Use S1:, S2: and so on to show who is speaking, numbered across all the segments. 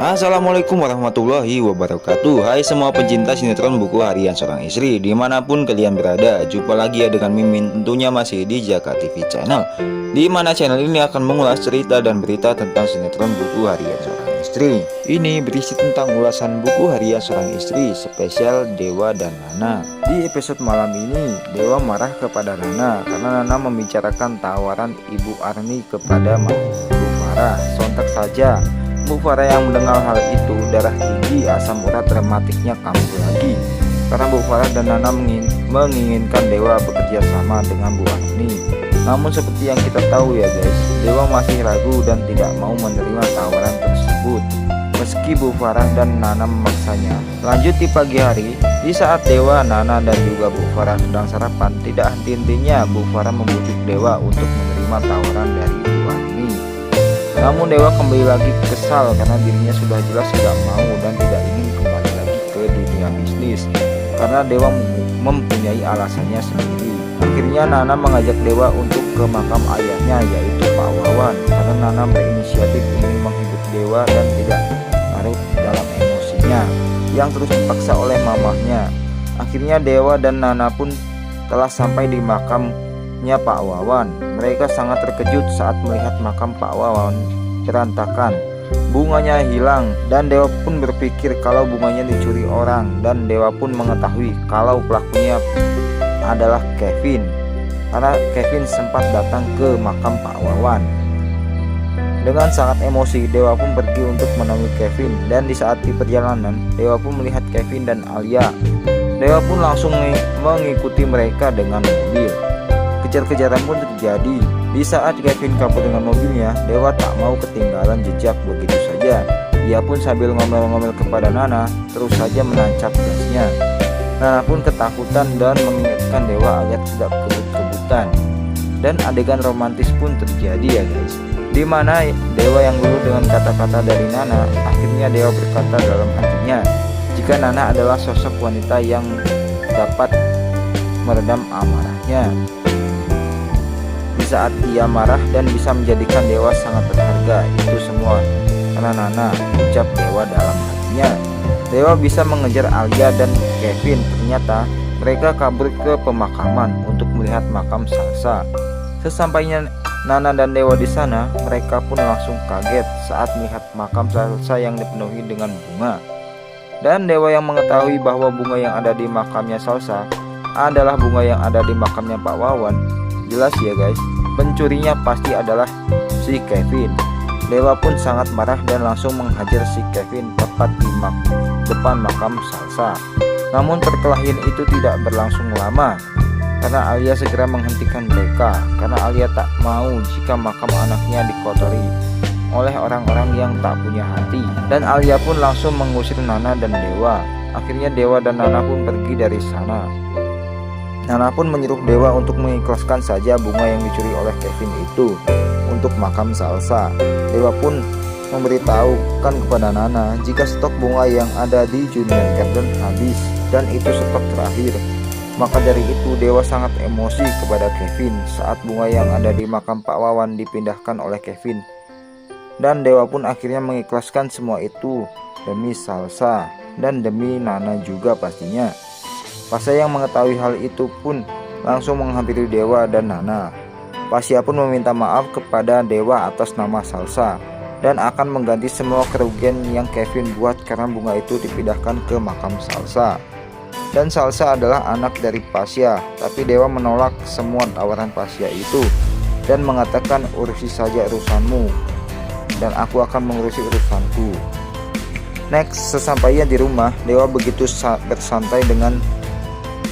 S1: Assalamualaikum warahmatullahi wabarakatuh. Hai semua pecinta sinetron Buku Harian Seorang Istri, dimanapun kalian berada. Jumpa lagi ya dengan Mimin, tentunya masih di Jaka TV Channel, di mana channel ini akan mengulas cerita dan berita tentang sinetron Buku Harian Seorang Istri. Ini berisi tentang ulasan Buku Harian Seorang Istri spesial Dewa dan Nana. Di episode malam ini, Dewa marah kepada Nana karena Nana membicarakan tawaran Ibu Arni kepada Bu Farah. Sontak saja Bu Farah yang mendengar hal itu, darah tinggi, asam urat rematiknya kambuh lagi. Karena Bu Farah dan Nana menginginkan Dewa bekerja sama dengan Bu Arni. Namun seperti yang kita tahu ya guys, Dewa masih ragu dan tidak mau menerima tawaran tersebut. Meski Bu Farah dan Nana memaksanya. Lanjut di pagi hari, di saat Dewa, Nana dan juga Bu Farah sedang sarapan, tidak henti-hentinya Bu Farah membujuk Dewa untuk menerima tawaran dari Bu Arni. Namun Dewa kembali lagi kesal karena dirinya sudah jelas tidak mau dan tidak ingin kembali lagi ke dunia bisnis, karena Dewa mempunyai alasannya sendiri. Akhirnya Nana mengajak Dewa untuk ke makam ayahnya, yaitu Pak Wawan, karena Nana berinisiatif ingin menghibur Dewa dan tidak larut dalam emosinya yang terus dipaksa oleh mamahnya. Akhirnya Dewa dan Nana pun telah sampai di makamnya Pak Wawan. Mereka sangat terkejut saat melihat makam Pak Wawan berantakan, bunganya hilang, dan Dewa pun berpikir kalau bunganya dicuri orang, dan Dewa pun mengetahui kalau pelakunya adalah Kevin, karena Kevin sempat datang ke makam Pak Wawan. Dengan sangat emosi, Dewa pun pergi untuk menemui Kevin, dan di saat di perjalanan Dewa pun melihat Kevin dan Alia. Dewa pun langsung mengikuti mereka dengan mobil. Kejar-kejaran pun terjadi. Di saat Kevin kabur dengan mobilnya, Dewa tak mau ketinggalan jejak begitu saja. Ia pun sambil ngomel-ngomel kepada Nana, terus saja menancap gasnya. Nana pun ketakutan dan mengingatkan Dewa agar tidak kebut-kebutan. Dan adegan romantis pun terjadi ya guys, di mana Dewa yang dulu dengan kata-kata dari Nana, akhirnya Dewa berkata dalam hatinya jika Nana adalah sosok wanita yang dapat meredam amarahnya di saat ia marah dan bisa menjadikan Dewa sangat berharga. Itu semua karena Nana, ucap Dewa dalam hatinya. Dewa bisa mengejar Alia dan Kevin. Ternyata mereka kabur ke pemakaman untuk melihat makam Salsa. Sesampainya Nana dan Dewa di sana, mereka pun langsung kaget saat melihat makam Salsa yang dipenuhi dengan bunga. Dan Dewa yang mengetahui bahwa bunga yang ada di makamnya Salsa adalah bunga yang ada di makamnya Pak Wawan. Jelas ya guys, pencurinya pasti adalah si Kevin. Dewa pun sangat marah dan langsung menghajar si Kevin tepat di depan makam Salsa. Namun perkelahian itu tidak berlangsung lama, karena Alia segera menghentikan mereka, karena Alia tak mau jika makam anaknya dikotori oleh orang-orang yang tak punya hati. Dan Alia pun langsung mengusir Nana dan Dewa. Akhirnya Dewa dan Nana pun pergi dari sana. Nana pun menyuruh Dewa untuk mengikhlaskan saja bunga yang dicuri oleh Kevin itu untuk makam Salsa. Dewa pun memberitahukan kepada Nana jika stok bunga yang ada di Junior Garden habis dan itu stok terakhir. Maka dari itu Dewa sangat emosi kepada Kevin saat bunga yang ada di makam Pak Wawan dipindahkan oleh Kevin. Dan Dewa pun akhirnya mengikhlaskan semua itu demi Salsa dan demi Nana juga pastinya. Pasya yang mengetahui hal itu pun langsung menghampiri Dewa dan Nana. Pasya pun meminta maaf kepada Dewa atas nama Salsa dan akan mengganti semua kerugian yang Kevin buat karena bunga itu dipindahkan ke makam Salsa. Dan Salsa adalah anak dari Pasya, tapi Dewa menolak semua tawaran Pasya itu dan mengatakan urusi saja urusanmu dan aku akan mengurusi urusanku. Next, sesampainya di rumah, Dewa begitu bersantai dengan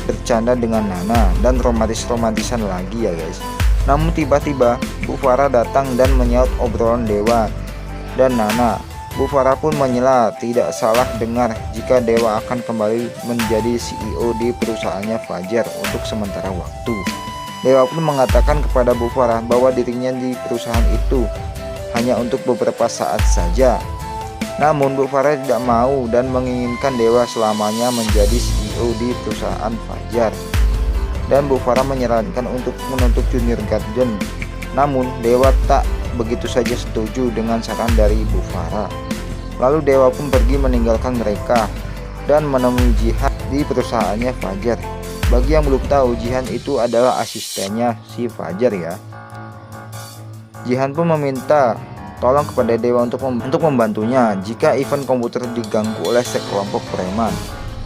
S1: bercanda dengan Nana dan romantisan lagi ya guys. Namun tiba-tiba Bu Farah datang dan menyaut obrolan Dewa dan Nana. Bu Farah pun menyela tidak salah dengar jika Dewa akan kembali menjadi CEO di perusahaannya Fajar untuk sementara waktu. Dewa pun mengatakan kepada Bu Farah bahwa dirinya di perusahaan itu hanya untuk beberapa saat saja. Namun Bu Farah tidak mau dan menginginkan Dewa selamanya menjadi CEO di perusahaan Fajar. Dan Bu Farah menyarankan untuk menuntut Junior Garden. Namun Dewa tak begitu saja setuju dengan saran dari Bu Farah. Lalu Dewa pun pergi meninggalkan mereka dan menemui Jihan di perusahaannya Fajar. Bagi yang belum tahu, Jihan itu adalah asistennya si Fajar ya. Jihan pun meminta tolong kepada Dewa untuk membantunya jika event komputer diganggu oleh sekelompok preman.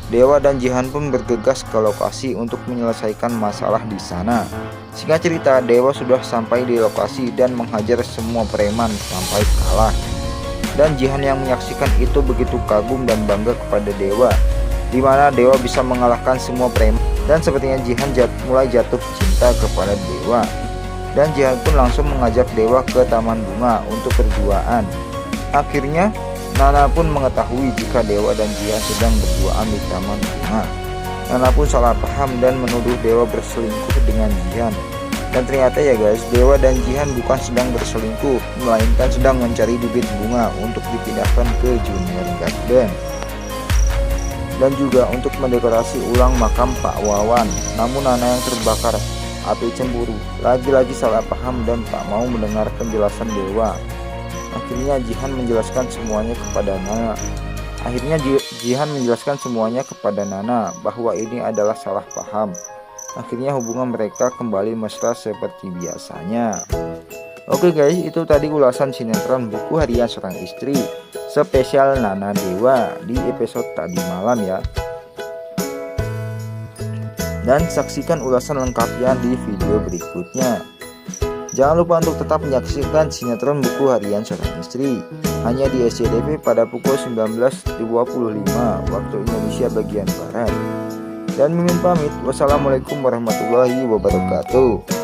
S1: Dewa dan Jihan pun bergegas ke lokasi untuk menyelesaikan masalah di sana. Singkat cerita, Dewa sudah sampai di lokasi dan menghajar semua preman sampai kalah. Dan Jihan yang menyaksikan itu begitu kagum dan bangga kepada Dewa, di mana Dewa bisa mengalahkan semua preman. Dan sepertinya Jihan mulai jatuh cinta kepada Dewa. Dan Jihan pun langsung mengajak Dewa ke taman bunga untuk berduaan. Akhirnya Nana pun mengetahui jika Dewa dan Jihan sedang berduaan di taman bunga. Nana pun salah paham dan menuduh Dewa berselingkuh dengan Jihan. Dan ternyata ya guys, Dewa dan Jihan bukan sedang berselingkuh, melainkan sedang mencari bibit bunga untuk dipindahkan ke Junior Garden. Dan juga untuk mendekorasi ulang makam Pak Wawan. Namun Nana yang terbakar api cemburu lagi-lagi salah paham dan tak mau mendengar penjelasan Dewa. Akhirnya Jihan menjelaskan semuanya kepada Nana bahwa ini adalah salah paham. Akhirnya hubungan mereka kembali mesra seperti biasanya. Oke guys, itu tadi ulasan sinetron Buku Harian Seorang Istri spesial Nana Dewa di episode tadi malam ya. Dan saksikan ulasan lengkapnya di video berikutnya. Jangan lupa untuk tetap menyaksikan sinetron Buku Harian Seorang Istri hanya di SCTV pada pukul 19.25 waktu Indonesia bagian Barat. Dan Mimin pamit. Wassalamualaikum warahmatullahi wabarakatuh.